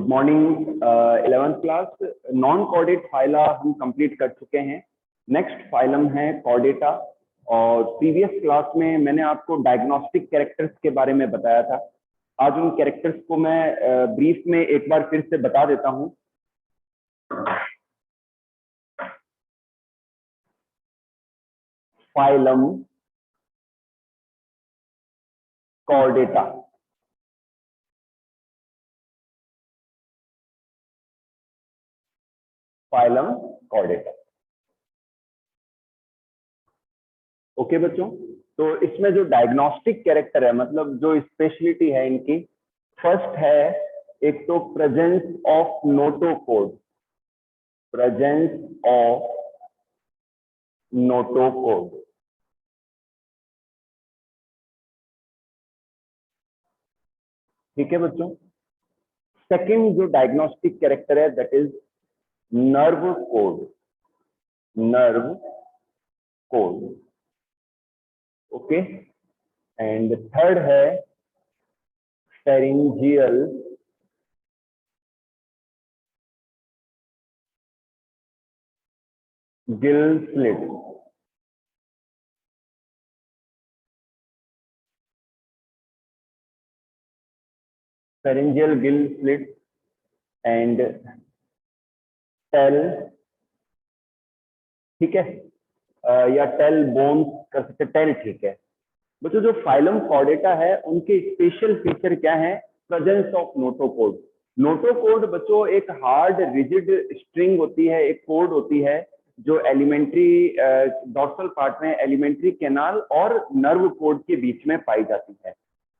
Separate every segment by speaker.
Speaker 1: Good morning 11th class. Non chordate phyla हम complete कर चुके हैं। नेक्स्ट फाइलम है कॉर्डेटा। और प्रीवियस क्लास में मैंने आपको डायग्नोस्टिक कैरेक्टर्स के बारे में बताया था। आज उन कैरेक्टर्स को मैं ब्रीफ में एक बार फिर से बता देता हूं। Phylum Chordata, phylum Chordata. Okay बच्चों, तो इसमें जो डायग्नोस्टिक कैरेक्टर है, मतलब जो स्पेशलिटी है इनकी, फर्स्ट है एक तो presence of notochord. Presence of notochord, ठीक है बच्चों। सेकंड जो डायग्नोस्टिक कैरेक्टर है that is nerve cord. Nerve cord, okay. And third है pharyngeal gill slit. Pharyngeal gill slit and tail, ठीक है, या टेल बोन्स कर सकते, टेल, ठीक है बच्चों। जो फाइलम कॉर्डेटा है उनके स्पेशल फीचर क्या है? Presence of notochord. नोटोकोड बच्चों एक हार्ड रिजिड स्ट्रिंग होती है, एक कोड होती है जो एलिमेंट्री डॉर्सल पार्ट में एलिमेंट्री कैनाल और नर्व कोड के बीच में पाई जाती है।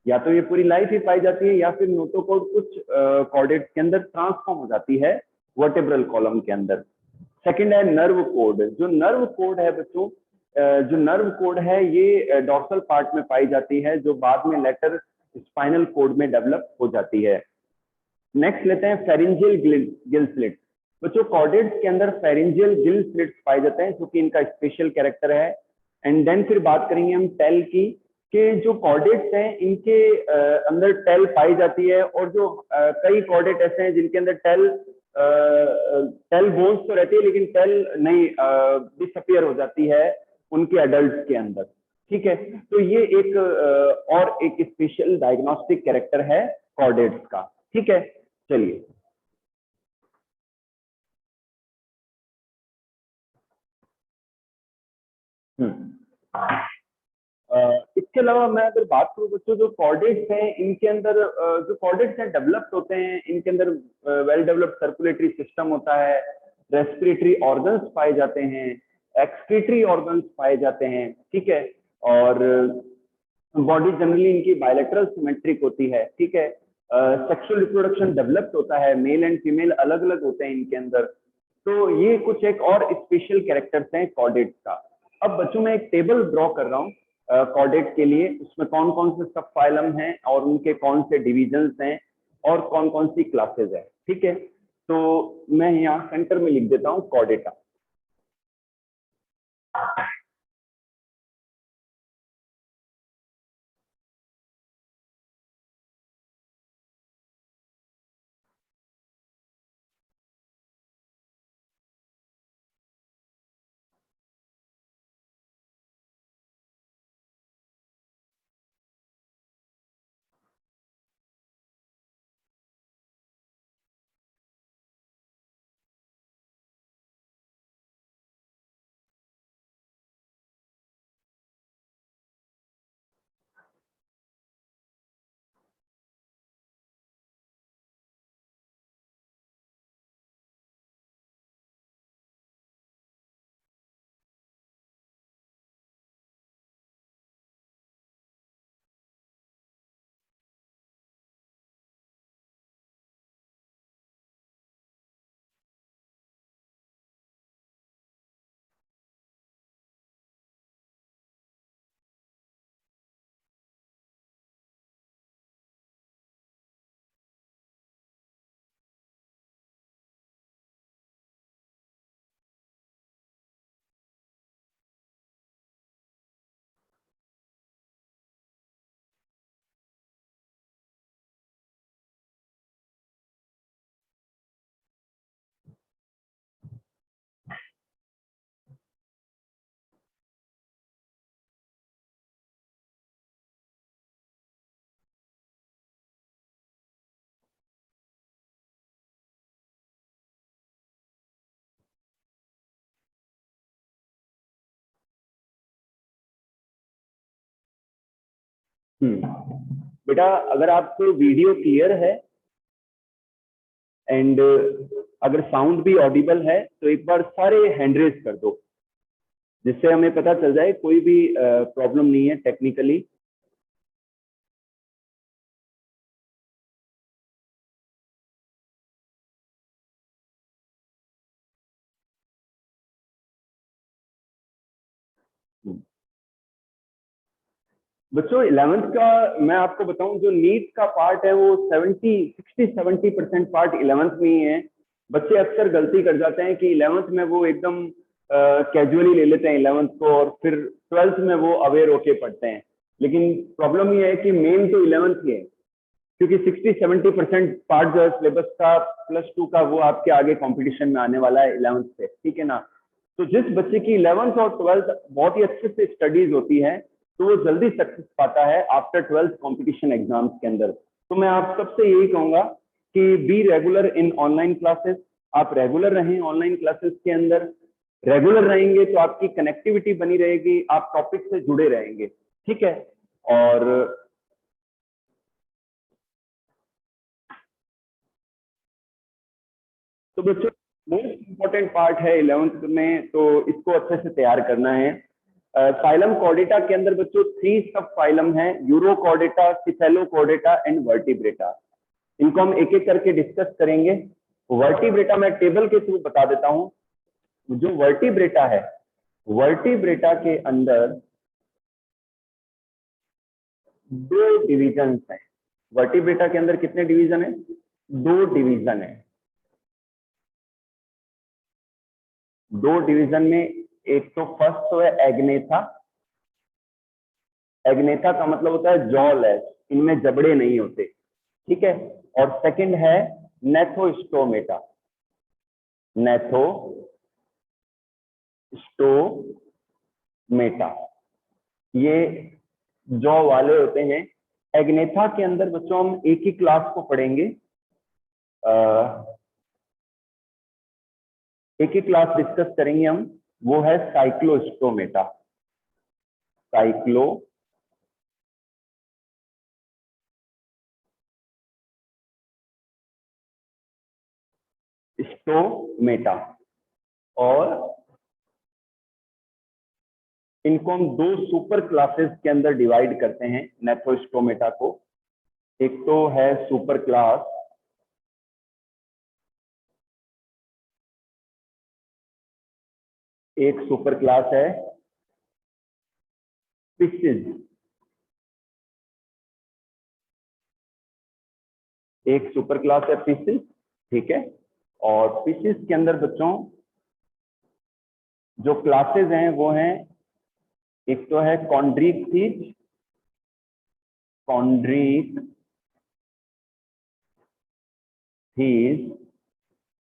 Speaker 1: या तो ये पूरी लाइफ ही पाई जाती है या फिर नोटोकोड कुछ कॉर्डेट्स के अंदर ट्रांसफॉर्म हो जाती है वर्टेब्रल कॉलम के अंदर। सेकंड है नर्व कोड। जो नर्व कोड है बच्चों, जो नर्व कोड है ये डॉर्सल पार्ट में पाई जाती है, जो बाद में लेटर स्पाइनल कोड में डेवलप हो जाती है। नेक्स्ट लेते हैं फेरिंजियल गिल स्लिट। बच्चों कॉर्डेट्स के अंदर फेरिंजियल गिल स्लिट्स पाए जाते हैं, जो कि इनका स्पेशल कैरेक्टर है। एंड देन फिर बात करेंगे हम टेल की, कि जो कॉर्डेट्स हैं इनके अंदर टेल पाई जाती है, और जो कई कॉर्डेट ऐसे हैं जिनके अंदर टेल बोन्स तो रहती है लेकिन टेल नहीं डिसअपियर हो जाती है उनके एडल्ट के अंदर, ठीक है। तो ये एक और एक स्पेशल डायग्नोस्टिक कैरेक्टर है कॉर्डेट्स का, ठीक है। चलिए, इसके अलावा मैं अगर बात करूं बच्चों, जो कॉर्डेट्स हैं इनके अंदर जो कॉर्डेट्स हैं डेवलप्ड होते हैं, इनके अंदर वेल डेवलप्ड सर्कुलेटरी सिस्टम होता है, रेस्पिरेटरी ऑर्गन्स पाए जाते हैं, एक्सक्रीटरी ऑर्गन्स पाए जाते हैं, ठीक है। और बॉडी जनरली इनकी बायलैटरल सिमेट्रिक होती है, ठीक है। सेक्सुअल रिप्रोडक्शन डेवलप्ड होता है, मेल एंड फीमेल अलग अलग होते हैं इनके अंदर। तो ये कुछ एक और स्पेशल कैरेक्टर्स हैं कॉर्डेट्स का। अब बच्चों मैं एक टेबल ड्रॉ कर रहा हूँ कॉर्डेट के लिए। उसमें कौन कौन से सब फाइलम हैं और उनके कौन से डिविजन्स हैं और कौन कौन सी क्लासेस हैं, ठीक है। तो मैं यहाँ सेंटर में लिख देता हूँ कॉर्डेटा। बेटा अगर आपको वीडियो क्लियर है एंड अगर साउंड भी ऑडिबल है तो एक बार सारे हैंड रेज कर दो, जिससे हमें पता चल जाए कोई भी प्रॉब्लम नहीं है टेक्निकली। बच्चों 11th का मैं आपको बताऊं, जो नीट का पार्ट है वो 60-70% पार्ट 11th में ही है। बच्चे अक्सर गलती कर जाते हैं कि 11th में वो एकदम कैजुअली ले लेते हैं 11th को और फिर 12th में वो अवेयर होके पढ़ते हैं। लेकिन प्रॉब्लम ये है कि मेन तो 11th ही है, क्योंकि 60-70% पार्ट जो है सिलेबस का +2 का वो आपके आगे कंपटीशन में आने वाला है 11th से, ठीक है ना। तो जिस बच्चे की 11th और 12th बहुत ही अच्छे से स्टडीज होती है तो वो जल्दी सक्सेस पाता है आफ्टर 12th कंपटीशन एग्जाम्स के अंदर। तो मैं आप सबसे यही कहूंगा कि be regular in online classes, आप रेगुलर रहें ऑनलाइन क्लासेस के अंदर। रेगुलर रहेंगे तो आपकी कनेक्टिविटी बनी रहेगी, आप टॉपिक से जुड़े रहेंगे, ठीक है। और तो बच्चों मोस्ट इंपॉर्टेंट पार्ट है 11th में, तो इसको अच्छे से तैयार करना है। फाइलम कॉर्डेटा के अंदर बच्चों 3 सब फाइलम है, यूरोकॉर्डेटा, सिफेलोकॉर्डेटा एंड वर्टिब्रेटा। इनको हम एक एक करके डिस्कस करेंगे। वर्टिब्रेटा मैं टेबल के थ्रू बता देता हूं। जो वर्टिब्रेटा है, वर्टिब्रेटा के अंदर 2 डिवीजन है। वर्टिब्रेटा के अंदर कितने डिवीजन है? 2 डिवीजन है। 2 डिवीजन में एक तो फर्स्ट तो है एग्नेथा। एग्नेथा का मतलब होता है जॉलेस, इनमें जबड़े नहीं होते, ठीक है। और सेकंड है नेथोस्टोमेटा। नेथोस्टोमेटा ये जॉ वाले होते हैं। एग्नेथा के अंदर बच्चों हम एक ही क्लास को पढ़ेंगे, एक ही क्लास डिस्कस करेंगे हम, वो है साइक्लोस्टोमेटा। साइक्लोस्टोमेटा। और इनको हम 2 सुपर क्लासेस के अंदर डिवाइड करते हैं नेथोस्टोमेटा को। एक तो है सुपर क्लास, एक सुपर क्लास है पिसिस, एक सुपर क्लास है पिसिस, ठीक है। और पिसिस के अंदर बच्चों जो क्लासेस हैं वो हैं, एक तो है कॉन्ड्रिकथीज,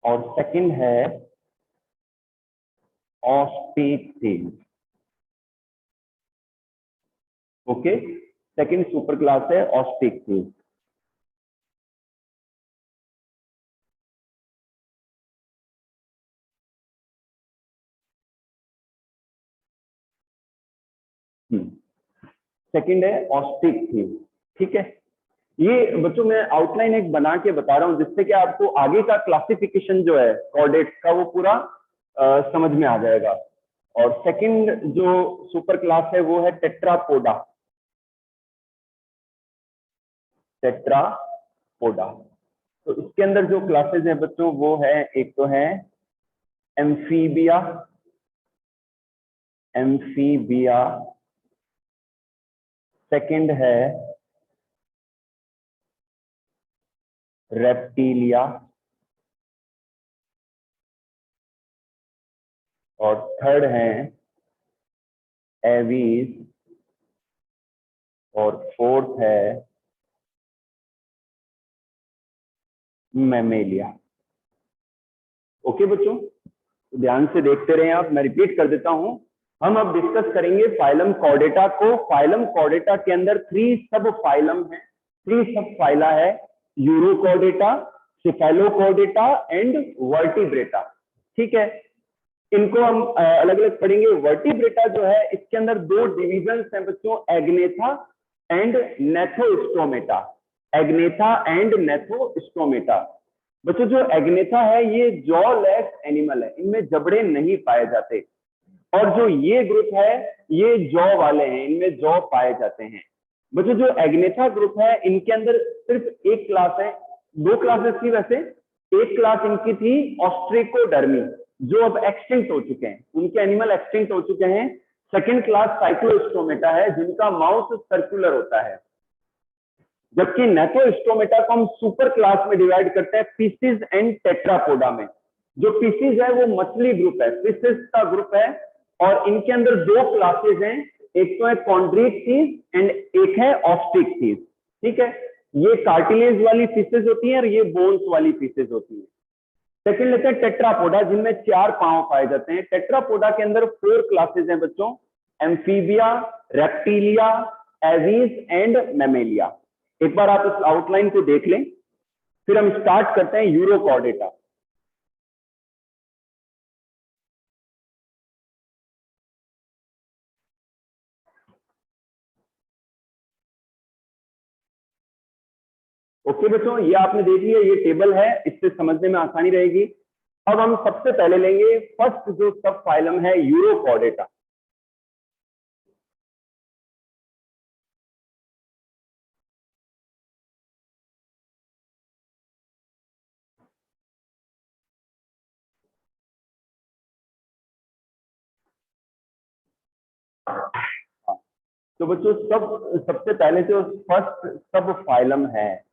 Speaker 1: और सेकंड है Osteichthyes. Okay, second super class है ऑस्टिकथीज। सेकंड है ऑस्टिकथीज, ठीक है। ये बच्चों मैं आउटलाइन एक बना के बता रहा हूं, जिससे कि आपको आगे का क्लासिफिकेशन जो है कॉर्डेट का वो पूरा समझ में आ जाएगा। और सेकंड जो सुपर क्लास है वो है टेट्रापोडा। टेट्रापोडा, तो इसके अंदर जो क्लासेस हैं बच्चों वो है, एक तो है एम्फीबिया, सेकंड है रेप्टिलिया, और थर्ड है एवीज, और फोर्थ है मैमेलिया। ओके बच्चों, तो ध्यान से देखते रहे आप। मैं रिपीट कर देता हूं, हम अब डिस्कस करेंगे फाइलम कॉर्डेटा को। फाइलम कॉर्डेटा के अंदर 3 सब फाइलम है, 3 सब फाइला है, यूरोकॉर्डेटा, सिफेलोकॉर्डेटा एंड वर्टिब्रेटा, ठीक है। इनको हम अलग अलग पढ़ेंगे। वर्टिब्रेटा जो है इसके अंदर 2 डिविजन हैं बच्चों, Agnatha and Gnathostomata, Agnatha and Gnathostomata. बच्चों जो एग्नेथा है ये जॉ लेस एनिमल है, इनमें जबड़े नहीं पाए जाते, और जो ये ग्रुप है ये जॉ वाले हैं, इनमें जॉ पाए जाते हैं। बच्चों जो एग्नेथा ग्रुप है इनके अंदर सिर्फ एक क्लास है, दो क्लासेस थी वैसे, एक क्लास इनकी थी ऑस्ट्रिकोडर्मी जो अब एक्सटिंक्ट हो चुके हैं, उनके एनिमल एक्सटिंक्ट हो चुके हैं। सेकंड क्लास साइक्लोस्टोमेटा है जिनका माउथ सर्कुलर होता है, जबकि नेथोस्टोमेटा को हम सुपर क्लास में डिवाइड करते हैं पीसीज एंड टेट्रापोडा में। जो पीसीज है वो मछली ग्रुप है, फिशेस का ग्रुप है, और इनके अंदर दो क्लासेस हैं, एक तो है कॉन्ड्रीट फिश एंड एक है ऑस्ट्रिक फिश। ठीक है, ये कार्टिलेज वाली फिशेस होती हैं और ये बोन्स वाली फिशेस होती हैं। सेकंड लेते हैं टेट्रापोडा जिनमें 4 पांव पाए जाते हैं। टेट्रापोडा के अंदर 4 क्लासेस हैं बच्चों, amphibia, reptilia, aves and Mammalia. एक बार आप इस आउटलाइन को देख लें, फिर हम स्टार्ट करते हैं यूरोकॉर्डेटा। ओके बच्चों, ये आपने देख लिया, ये टेबल है, इससे समझने में आसानी रहेगी। अब हम सबसे पहले लेंगे फर्स्ट जो सब फाइलम है यूरोकॉर्डेटा। तो बच्चों सबसे पहले जो फर्स्ट सब फाइलम है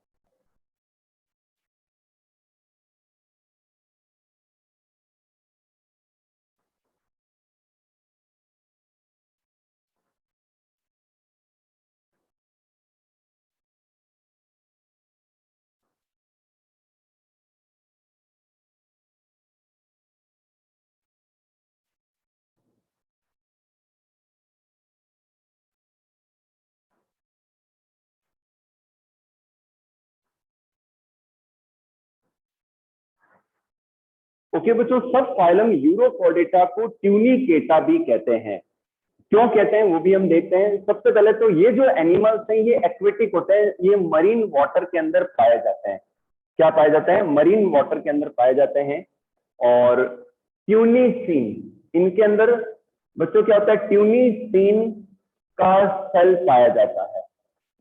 Speaker 1: ओके बच्चों, सब फाइलम यूरोकॉर्डेटा को ट्यूनिकेटा भी कहते हैं। क्यों कहते हैं वो भी हम देखते हैं। सबसे पहले तो ये जो एनिमल्स हैं ये एक्वेटिक होते हैं, ये मरीन वाटर के अंदर पाए जाते हैं। क्या पाए जाते हैं? मरीन वाटर के अंदर पाए जाते हैं। और ट्यूनिसीन, इनके अंदर बच्चों क्या होता है, ट्यूनिसीन का सेल पाया जाता है।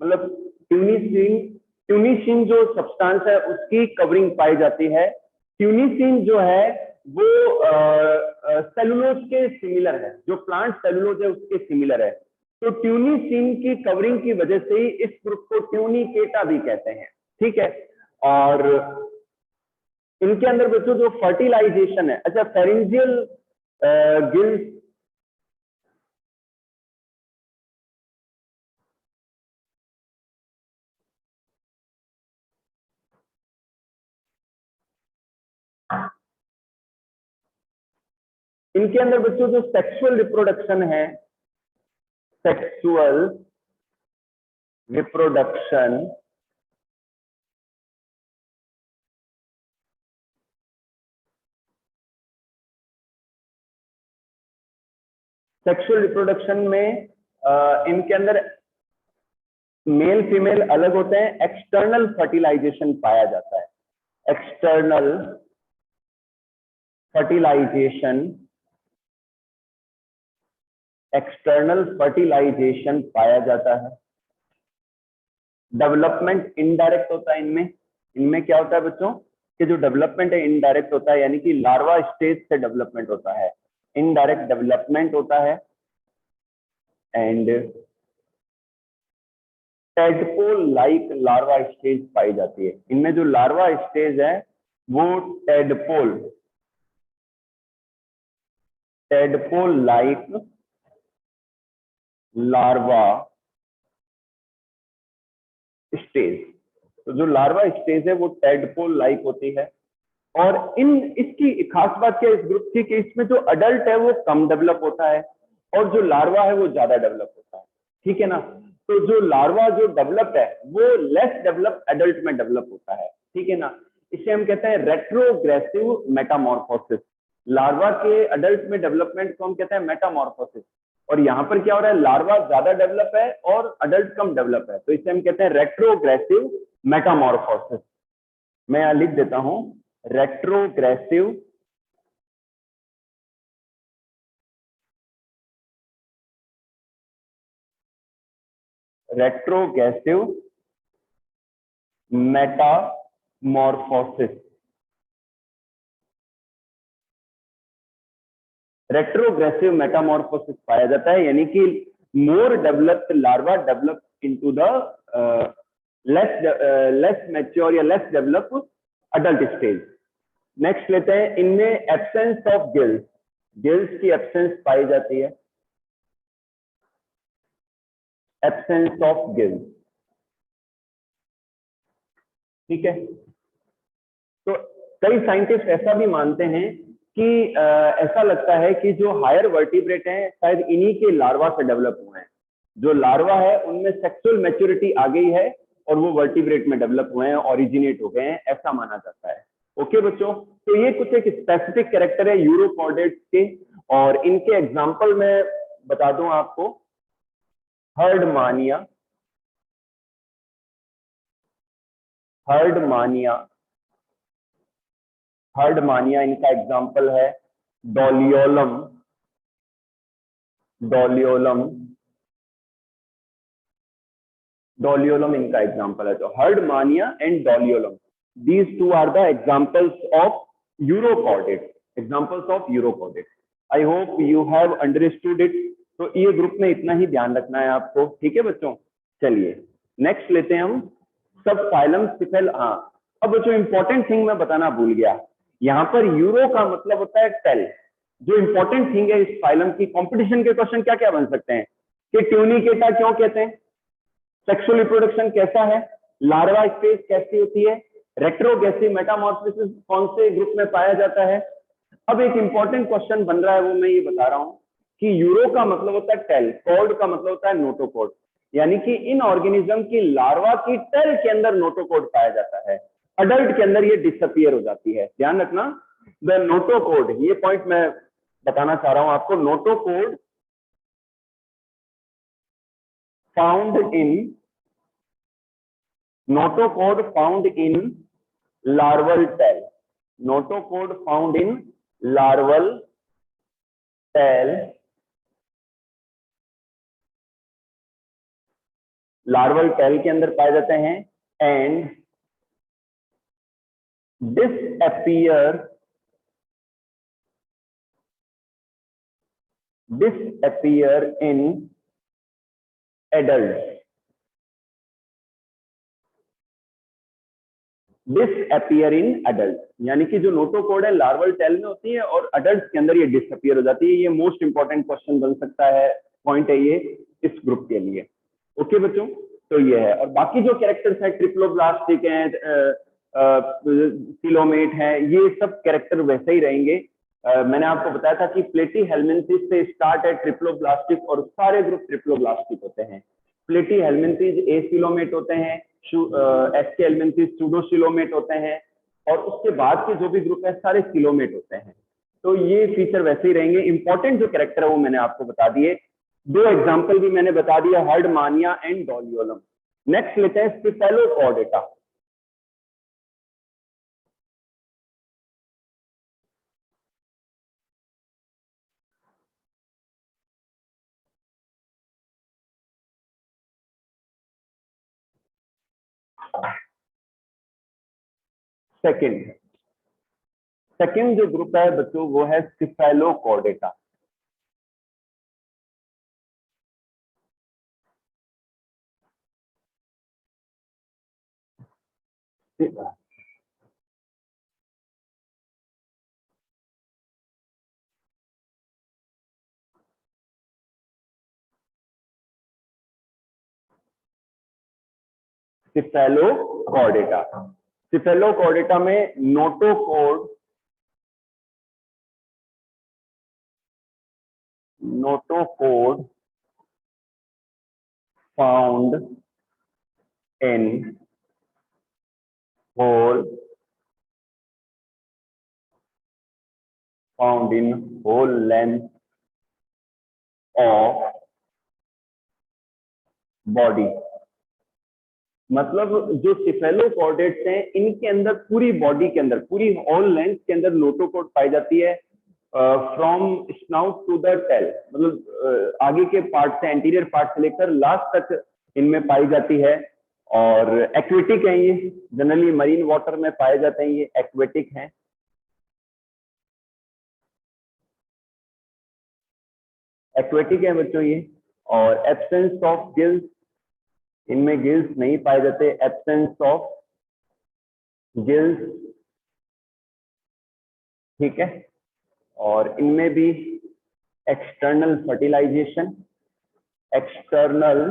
Speaker 1: मतलब ट्यूनिसीन, ट्यूनिसीन जो सब्सटेंस है उसकी कवरिंग पाई जाती है। ट्यूनिसीन जो है वो सेलुलोज के सिमिलर है, जो प्लांट सेलुलोज है उसके सिमिलर है। तो ट्यूनिसीन की कवरिंग की वजह से ही इस ग्रुप को ट्यूनिकेटा भी कहते हैं। ठीक है, और इनके अंदर बच्चों जो फर्टिलाइजेशन है, अच्छा फेरेंजियल गिल्स, इनके अंदर बच्चों जो सेक्सुअल रिप्रोडक्शन है, सेक्सुअल रिप्रोडक्शन सेक्सुअल रिप्रोडक्शन में इनके अंदर मेल फीमेल अलग होते हैं। एक्सटर्नल फर्टिलाइजेशन पाया जाता है, एक्सटर्नल फर्टिलाइजेशन, एक्सटर्नल फर्टिलाइजेशन पाया जाता है। डेवलपमेंट इनडायरेक्ट होता है इनमें। इनमें क्या होता है बच्चों कि जो डेवलपमेंट है इनडायरेक्ट होता है, यानी कि लार्वा स्टेज से डेवलपमेंट होता है, इनडायरेक्ट डेवलपमेंट होता है। And tadpole like larva stage पाई जाती है। इनमें जो लार्वा स्टेज है वो tadpole, tadpole like larva stage, तो जो लार्वा स्टेज है वो टेडपोल लाइक होती है। और इसकी खास बात क्या है इस ग्रुप की कि इसमें जो अडल्ट है वो कम डेवलप होता है और जो लार्वा है वो ज्यादा डेवलप होता है। ठीक है ना, तो जो लार्वा जो डेवलप है वो लेस डेवलप एडल्ट में डेवलप होता है। ठीक है ना, इसे हम कहते हैं रेट्रोग्रेसिव मेटामॉर्फोसिस। लार्वा के अडल्ट में डेवलपमेंट को हम कहते हैं मेटामॉर्फोसिस, और यहाँ पर क्या हो रहा है, लार्वा ज्यादा डेवलप है और अडल्ट कम डेवलप है, तो इसे हम कहते हैं रेट्रोग्रेसिव मेटामॉर्फोसिस। मैं यहाँ लिख देता हूं, retrogressive retrogressive metamorphosis. Retrogressive metamorphosis पाया जाता है, यानी कि more developed larva develop into the less mature या less develop adult stage. Next लेते हैं, इनमें एब्सेंस ऑफ गिल्स, गिल्स की एब्सेंस पाई जाती है, एब्सेंस ऑफ गिल्स। ठीक है, तो कई साइंटिस्ट ऐसा भी मानते हैं कि ऐसा लगता है कि जो हायर वर्टिब्रेट हैं शायद इन्हीं के लार्वा से डेवलप हुए हैं, जो लार्वा है उनमें सेक्सुअल मैच्योरिटी आ गई है और वो वर्टिब्रेट में डेवलप हुए हैं, ओरिजिनेट हो गए हैं, ऐसा माना जाता है। ओके बच्चों, तो ये कुछ एक स्पेसिफिक कैरेक्टर है यूरोकॉर्डेट्स के, और इनके एग्जाम्पल मैं बता दूं आपको, हर्डमानिया, हर्डमानिया, हर्डमानिया इनका एग्जाम्पल है, डोलियोलम, डोलियोलम, डोलियोलम इनका एग्जाम्पल है। तो Herdmania and Doliolum, these two are the examples of urochordate, examples of urochordate. I hope you have understood it. तो ये ग्रुप में इतना ही ध्यान रखना है आपको, ठीक है बच्चों। चलिए नेक्स्ट लेते हैं हम, सब फाइलम सिफेल। हाँ, अब बच्चों इंपॉर्टेंट थिंग मैं बताना भूल गया, यहाँ पर यूरो का मतलब होता है टेल। जो इंपॉर्टेंट थिंग है इस फाइलम की, कंपटीशन के क्वेश्चन क्या क्या बन सकते हैं, कि ट्यूनिकेटा क्यों कहते हैं, सेक्सुअल रिप्रोडक्शन कैसा है, लार्वा स्टेज कैसी होती है, रेट्रोगेसिव मेटामॉर्फोसिस कौन से ग्रुप में पाया जाता है। अब एक इंपॉर्टेंट क्वेश्चन बन रहा है, वो मैं ये बता रहा हूं कि यूरो का मतलब होता है टेल, कॉर्ड का मतलब होता है नोटोकॉर्ड, यानी कि इन ऑर्गेनिज्म की लार्वा की टेल के अंदर नोटोकॉर्ड पाया जाता है, अडल्ट के अंदर ये डिसअपियर हो जाती है, ध्यान रखना। द नोटोकॉर्ड, ये पॉइंट मैं बताना चाह रहा हूं आपको, नोटोकॉर्ड फाउंड इन, नोटोकॉर्ड फाउंड इन larval tail, नोटोकॉर्ड फाउंड इन larval tail, लार्वल टेल के अंदर पाए जाते हैं, and disappear, disappear in adults, disappear in adult, यानी कि जो नोटोकॉर्ड है लार्वल टेल में होती है और अडल्ट के अंदर ये डिसअपियर हो जाती है। ये मोस्ट इंपॉर्टेंट क्वेश्चन बन सकता है, पॉइंट है ये इस ग्रुप के लिए। ओके बच्चों, तो ये है, और बाकी जो कैरेक्टर्स हैं ट्रिप्लोब्लास्टिक हैं, सिलोमेट है, ये सब कैरेक्टर वैसे ही रहेंगे। मैंने आपको बताया था कि प्लेटी हेलमिंथिस से स्टार्ट है ट्रिप्लोब्लास्टिक, और सारे ग्रुप ट्रिप्लोब्लास्टिक होते हैं। प्लेटी हेलमिंथिस एसिलोमेट होते हैं, एसके हेलमिंथिस सूडोसिलोमेट होते हैं, और उसके बाद के जो भी ग्रुप है सारे सिलोमेट होते हैं। तो ये फीचर वैसे ही रहेंगे। इंपॉर्टेंट जो कैरेक्टर है वो मैंने आपको बता दिए, दो एग्जाम्पल भी मैंने बता दिया, हर्डमानिया एंड डोलियोलम। नेक्स्ट लेते हैं स्पिफेलोकॉर्डेटा। सेकंड, सेकंड जो ग्रुप है बच्चों वो है स्पिफेलोकॉर्डेटा। स्पिफेलोकॉर्डेटा, स्पिफेलोकॉर्डेटा में notochord, notochord found in whole, found in whole length of body, मतलब जो सिफेलोकॉर्डेट्स हैं इनके अंदर पूरी बॉडी के अंदर, पूरी होल लेंथ के अंदर नोटोकॉर्ड पाई जाती है from snout to the tail, मतलब आगे के पार्ट से, एंटीरियर पार्ट से लेकर लास्ट तक इनमें पाई जाती है। और एक्वेटिक है ये, जनरली मरीन वाटर में पाए जाते हैं, ये एक्वेटिक हैं। एक्वेटिक है बच्चों ये। और एब्सेंस ऑफ गिल्स, इनमें गिल्स नहीं पाए जाते, एब्सेंस ऑफ गिल्स, ठीक है। और इनमें भी external fertilisation, external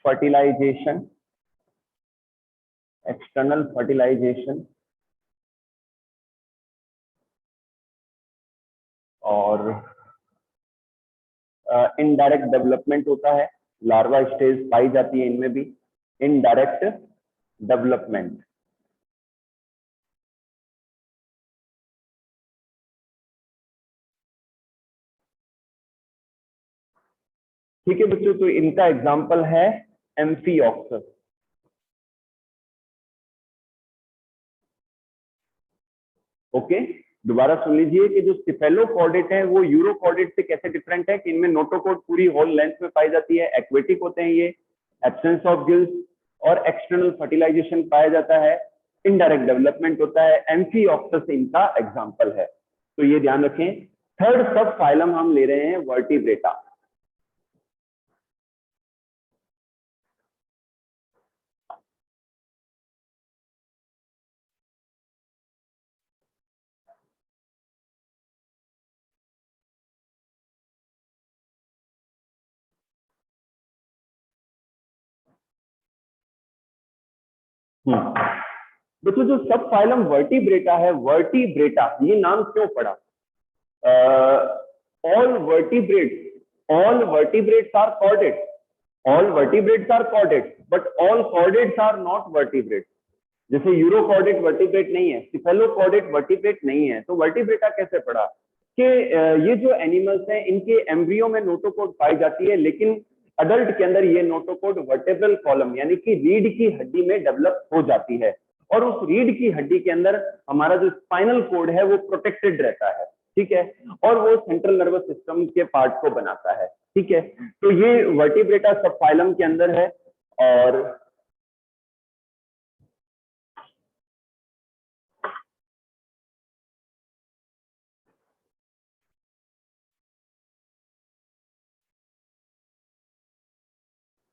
Speaker 1: fertilisation, external fertilisation और इनडायरेक्ट डेवलपमेंट होता है, लार्वा स्टेज पाई जाती है इनमें भी, इनडायरेक्ट डेवलपमेंट। ठीक है बच्चों, तो इनका एग्जाम्पल है एम्फीऑक्सस। ओके, दोबारा सुन लीजिए कि जो सिफेलोकॉर्डेट है वो यूरोकॉर्डेट से कैसे डिफरेंट है, कि इनमें नोटोकॉर्ड पूरी होल लेंथ में पाई जाती है, एक्वेटिक होते हैं ये, एब्सेंस ऑफ गिल्स और एक्सटर्नल फर्टिलाइजेशन पाया जाता है, इनडायरेक्ट डेवलपमेंट होता है। एम्फीऑक्सस इनका एग्जाम्पल है, तो ये ध्यान रखें। थर्ड सब फाइलम हम ले रहे हैं वर्टिब्रेटा। दोस्तों जो सब फाइलम वर्टिब्रेटा है, वर्टिब्रेटा ये नाम क्यों पड़ा? All vertebrates are chordates, all vertebrates are chordates, but all chordates are not vertebrates. जैसे यूरोकॉर्डेट वर्टिब्रेट नहीं है, सिफेलोकॉर्डेट वर्टिब्रेट नहीं है, तो वर्टिब्रेटा कैसे पड़ा? कि ये जो एनिमल्स हैं इनके एम्ब्रियो में नोटोकॉर्ड पाई जाती है, लेकिन अडल्ट के अंदर ये नोटोकॉर्ड वर्टेब्रल कॉलम यानी कि रीढ़ की हड्डी में डेवलप हो जाती है, और उस रीढ़ की हड्डी के अंदर हमारा जो स्पाइनल कोड है वो प्रोटेक्टेड रहता है, ठीक है, और वो सेंट्रल नर्वस सिस्टम के पार्ट को बनाता है, ठीक है। तो ये वर्टिब्रेटा सब फाइलम के अंदर है। और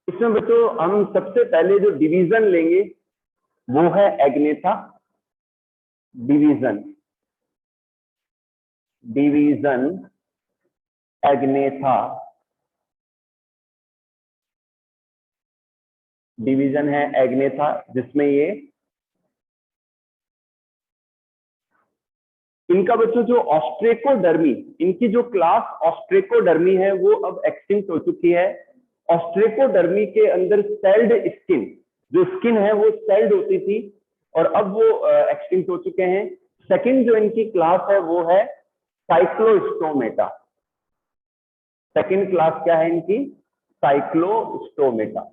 Speaker 1: इसमें बच्चों हम सबसे पहले जो डिवीजन लेंगे वो है Agnatha division, division Agnatha, division है एग्नेथा, जिसमें ये इनका बच्चों जो ऑस्ट्रेकोडर्मी, इनकी जो क्लास ऑस्ट्रेकोडर्मी है वो अब एक्सटिंक्ट हो चुकी है। ऑस्ट्रेकोडर्मी के अंदर सेल्ड स्किन, जो स्किन है वो सेल्ड होती थी, और अब वो एक्सटिंक्ट हो चुके हैं। सेकंड जो इनकी क्लास है वो है साइक्लोस्टोमेटा। सेकंड क्लास क्या है इनकी? साइक्लोस्टोमेटा।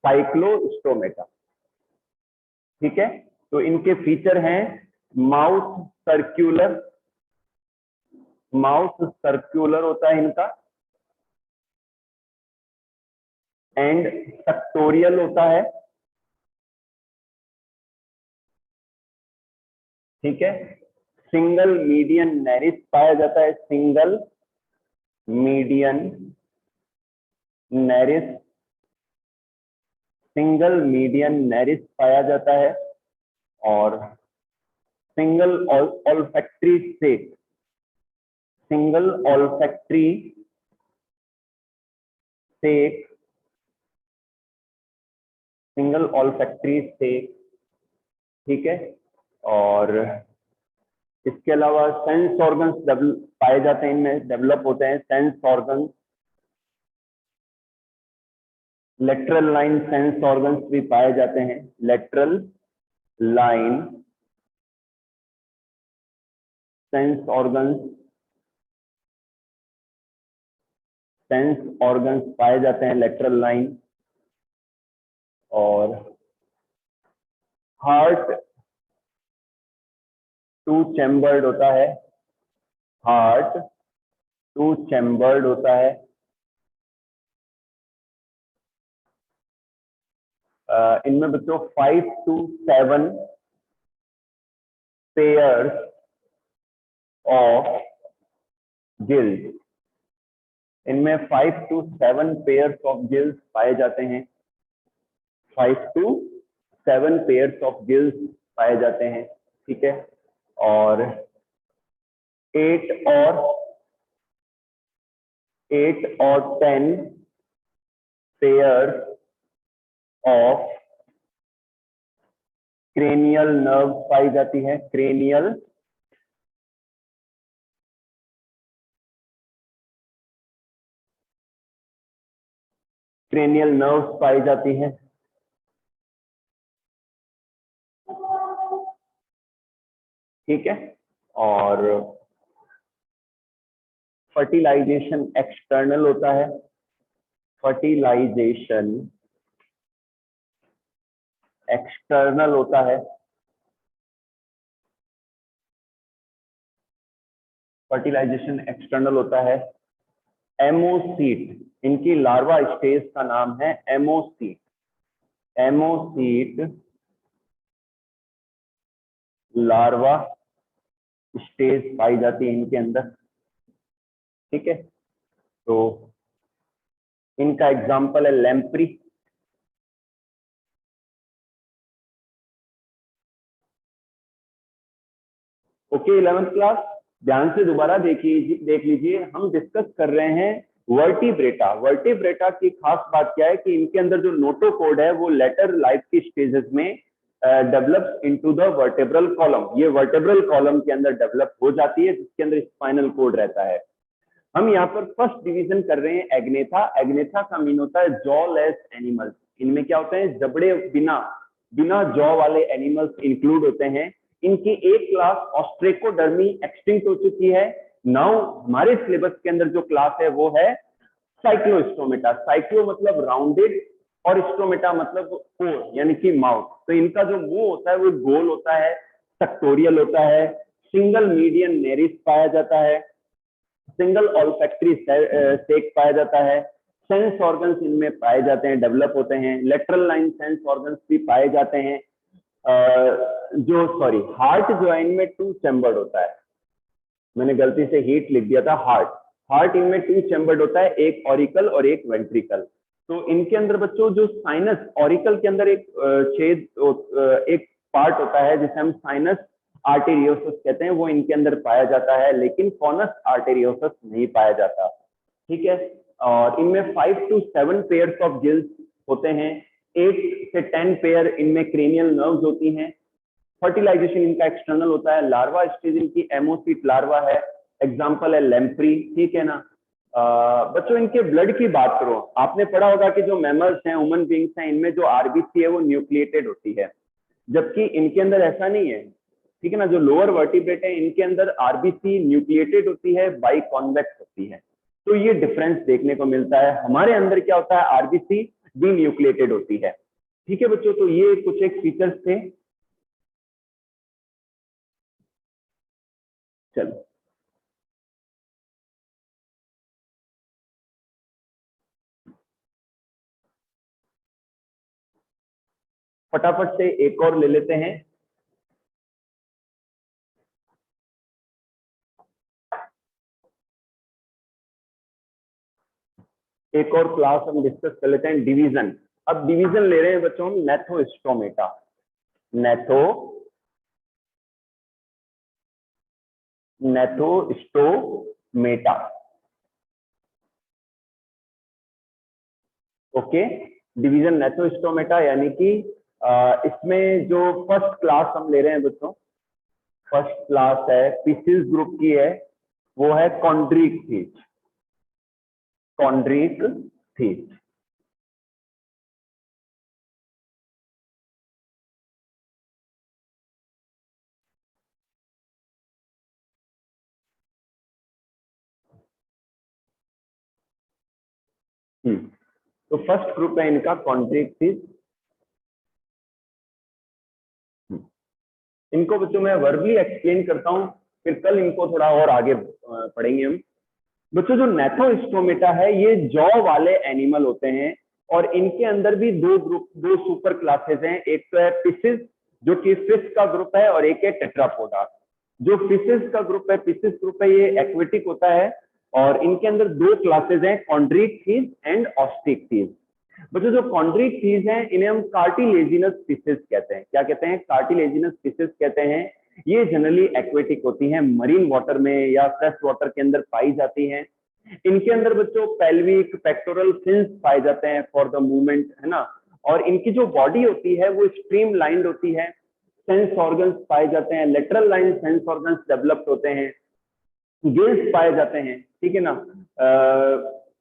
Speaker 1: साइक्लोस्टोमेटा, ठीक है। तो इनके फीचर हैं माउथ सर्क्यूलर, माउथ सर्क्यूलर होता है इनका, एंड सक्टोरियल होता है, ठीक है। सिंगल मीडियन नेरिस पाया जाता है, single median naris, single median naris पाया जाता है। और single olfactory sac, single olfactory sac, single olfactory sac, ठीक है। और इसके अलावा सेंस ऑर्गन्स पाए जाते हैं, इनमें डेवलप होते हैं sense organs, lateral line sense organs भी पाए जाते हैं, लेटरल लाइन सेंस ऑर्गन्स पाए जाते हैं लेटरल लाइन। और हार्ट टू चैम्बर्ड होता है, हार्ट टू चैम्बर्ड होता है। इनमें बच्चों 5 to 7 पेयर्स ऑफ गिल्स, इनमें 5 to 7 पेयर्स ऑफ गिल्स पाए जाते हैं, 5 to 7 पेयर्स ऑफ गिल्स पाए जाते हैं, ठीक है। और 8 और 10 पेयर्स ऑफ क्रेनियल नर्व पाई जाती है, क्रेनियल नर्व्स पाई जाती हैं। ठीक है। और फर्टिलाइजेशन एक्सटर्नल होता है, फर्टिलाइजेशन एक्सटर्नल होता है, फर्टिलाइजेशन एक्सटर्नल होता है। एमोसीट, इनकी लार्वा स्टेज का नाम है एमोसीट, एमोसीट लार्वा स्टेज पाई जाती है इनके अंदर, ठीक है। तो इनका एग्जाम्पल है लैम्प्री, ओके। 11th क्लास ध्यान से दोबारा देख लीजिए, हम डिस्कस कर रहे हैं वर्टिब्रेटा। वर्टिब्रेटा की खास बात क्या है कि इनके अंदर जो नोटोकोड है वो लेटर लाइफ की स्टेजेस में develop into the vertebral column, ये वर्टेब्रल कॉलम के अंदर डेवलप हो जाती है जिसके अंदर स्पाइनल कोड रहता है। हम यहाँ पर फर्स्ट डिवीजन कर रहे हैं एग्नेथा। एग्नेथा का मीन होता है जॉ लेस एनिमल्स, इनमें क्या होते हैं जबड़े बिना जॉ वाले एनिमल्स इंक्लूड होते हैं। इनकी एक क्लास ऑस्ट्रेकोडर्मी एक्सटिंक्ट हो चुकी है। नाउ हमारे सिलेबस के अंदर जो क्लास है वो है साइक्लोस्टोमेटा। साइक्लो मतलब राउंडेड और स्टोमेटा मतलब कोर यानी कि माउथ। तो इनका जो मुंह होता है वो गोल होता है, सेक्टोरियल होता है, सिंगल मीडियन नेरिस पाया जाता है, सिंगल ऑल्फैक्टरी स्टेक पाया जाता है, सेंस ऑर्गन्स इनमें पाए जाते हैं, डेवलप होते हैं, लेटरल लाइन सेंस ऑर्गन्स भी पाए जाते हैं। हार्ट जो है इनमें टू चैम्बर्ड होता है, मैंने गलती से हीट लिख दिया था, हार्ट इनमें टू चैम्बर्ड होता है, एक ऑरिकल और एक वेंट्रिकल। तो इनके अंदर बच्चों जो साइनस, ऑरिकल के अंदर एक छेद, एक पार्ट होता है जिसे हम साइनस आर्टेरियोसस कहते हैं, वो इनके अंदर पाया जाता है, लेकिन कॉनस आर्टेरियोसस नहीं पाया जाता, ठीक है। और इनमें 5 to 7 पेयर्स ऑफ गिल्स होते हैं, 8 से 10 पेयर इनमें क्रेनियल नर्व्स होती हैं। फर्टिलाइजेशन इनका एक्सटर्नल होता है, लार्वा स्टेज इनकी एमोसीट लार्वा है, एग्जाम्पल है लैम्प्री, ठीक है ना। बच्चों इनके ब्लड की बात करो, आपने पढ़ा होगा कि जो मैमल्स हैं, ह्यूमन बींग्स हैं, इनमें जो आरबीसी है वो न्यूक्लिएटेड होती है, जबकि इनके अंदर ऐसा नहीं है, ठीक है ना। जो लोअर वर्टिब्रेट है इनके अंदर आरबीसी न्यूक्लिएटेड होती है, बाई कॉन्वेक्स होती है। तो ये डिफरेंस देखने को मिलता है। हमारे अंदर क्या होता है, आरबीसी डी न्यूक्लिएटेड होती है, ठीक है बच्चों। तो ये कुछ एक फीचर्स थे। चलो फटाफट से एक और ले लेते हैं। एक और क्लास हम डिस्कस कर लेते हैं, डिवीजन। अब डिवीजन ले रहे हैं बच्चों हम Gnathostomata, Gnathostomata, okay. Division Gnathostomata यानी कि इसमें जो फर्स्ट क्लास हम ले रहे हैं बच्चों, फर्स्ट क्लास है पीसीज ग्रुप की है, वो है कॉन्ड्रिक थीथ, कॉन्ड्रिक थीथ। तो फर्स्ट ग्रुप है इनका कॉन्ड्रिक्टिस। इनको बच्चों मैं वर्बली एक्सप्लेन करता हूँ, फिर कल इनको थोड़ा और आगे पढ़ेंगे हम। बच्चों जो नेथोस्टोमेटा है ये जॉ वाले एनिमल होते हैं, और इनके अंदर भी दो सुपर क्लासेस हैं। एक तो है फिशिस जो कि फिश का ग्रुप है, और एक है टेट्रापोडा। जो फिशिस का ग्रुप है, फिशिस ग्रुप है, ये एक्वेटिक होता है, और इनके अंदर दो क्लासेस हैं, कॉन्ड्रिक्टिस एंड ऑस्टिक्टिस। बच्चों जो कॉन्ड्रिक्टिस हैं इन्हें हम कार्टिलेजिनस फिशेस कहते हैं। क्या कहते हैं? कार्टिलेजिनस फिशेस कहते हैं। ये जनरली एक्वेटिक होती हैं, मरीन वाटर में या फ्रेश वाटर के अंदर पाई जाती हैं। इनके अंदर बच्चों पेल्विक पेक्टोरल फिन्स पाए जाते हैं फॉर द मूवमेंट, है ना। और इनकी जो बॉडी होती है वो स्ट्रीम लाइंड होती है। सेंस ऑर्गन्स पाए जाते हैं, lateral line sense organs developed होते हैं, गिल्स पाए जाते हैं, ठीक है ना।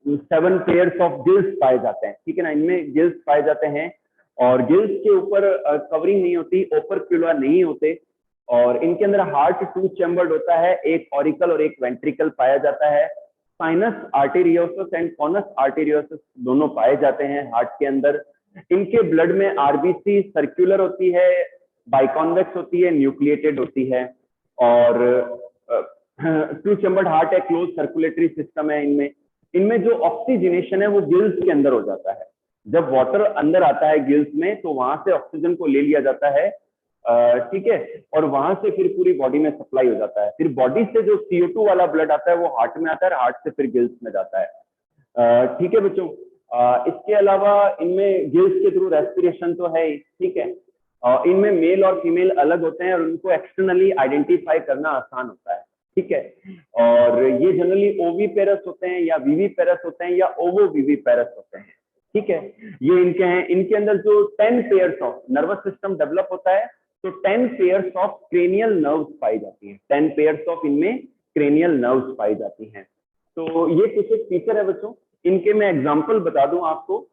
Speaker 1: 7 पेयर्स ऑफ गिल्स पाए जाते हैं, ठीक है ना। इनमें गिल्स पाए जाते हैं, और गिल्स के ऊपर कवरिंग नहीं होती, ओपरक्यूला नहीं होते। और इनके अंदर हार्ट 2 चैम्बर्ड होता है, एक ऑरिकल और एक वेंट्रिकल पाया जाता है। Sinus arteriosus and conus arteriosus दोनों पाए जाते हैं हार्ट के अंदर। इनके ब्लड में आरबीसी सर्कुलर होती है, बाइकॉन्वेक्स होती है, न्यूक्लिएटेड होती है। और 2 चैम्बर्ड हार्ट है, क्लोज सर्कुलेटरी सिस्टम है इनमें। इनमें जो ऑक्सीजनेशन है वो गिल्स के अंदर हो जाता है। जब वाटर अंदर आता है गिल्स में तो वहां से ऑक्सीजन को ले लिया जाता है, ठीक है, और वहां से फिर पूरी बॉडी में सप्लाई हो जाता है। फिर बॉडी से जो CO2 वाला ब्लड आता है वो हार्ट में आता है, हार्ट से फिर गिल्स में जाता है। ठीक है बच्चों। इसके अलावा इनमें गिल्स के थ्रू रेस्पिरेशन तो है ही, ठीक है। इनमें मेल और फीमेल अलग होते हैं, और उनको एक्सटर्नली आइडेंटिफाई करना आसान होता है, ठीक है। और ये जनरली ओवीपेरस होते हैं, या वीवीपेरस होते हैं, या ओवोवीवीपेरस होते हैं, ठीक है। ये इनके हैं। इनके अंदर जो 10 pairs of nervous system develop होता है, तो 10 पेयर्स ऑफ क्रेनियल नर्व्स पाई जाती हैं। 10 पेयर्स ऑफ इनमें क्रेनियल नर्व्स पाई जाती हैं। तो ये कुछ एक फीचर है बच्चों। इनके मैं एग्जांपल बता दूं आपको।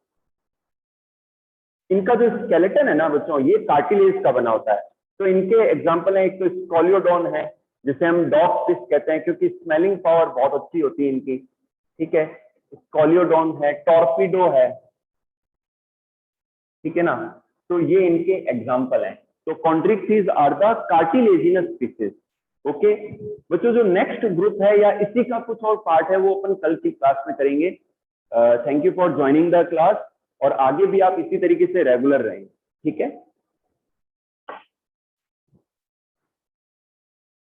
Speaker 1: इनका जो स्केलेटन है ना बच्चों, ये कार्टिलेज का बना होता है। तो इनके एग्जांपल है, एक तो स्कॉलियोडॉन है जिसे हम डॉग फिश कहते हैं, क्योंकि स्मेलिंग पावर बहुत अच्छी होती है इनकी, ठीक है। स्कॉलियोडॉन है, टॉर्पीडो है, ठीक है ना। तो ये इनके एग्जाम्पल हैं। तो chondrichthyes are the cartilaginous fishes. Okay बच्चों, जो नेक्स्ट ग्रुप है या इसी का कुछ और पार्ट है वो अपन कल की क्लास में करेंगे। Thank you for joining the class, और आगे भी आप इसी तरीके से रेगुलर रहेंगे, ठीक है।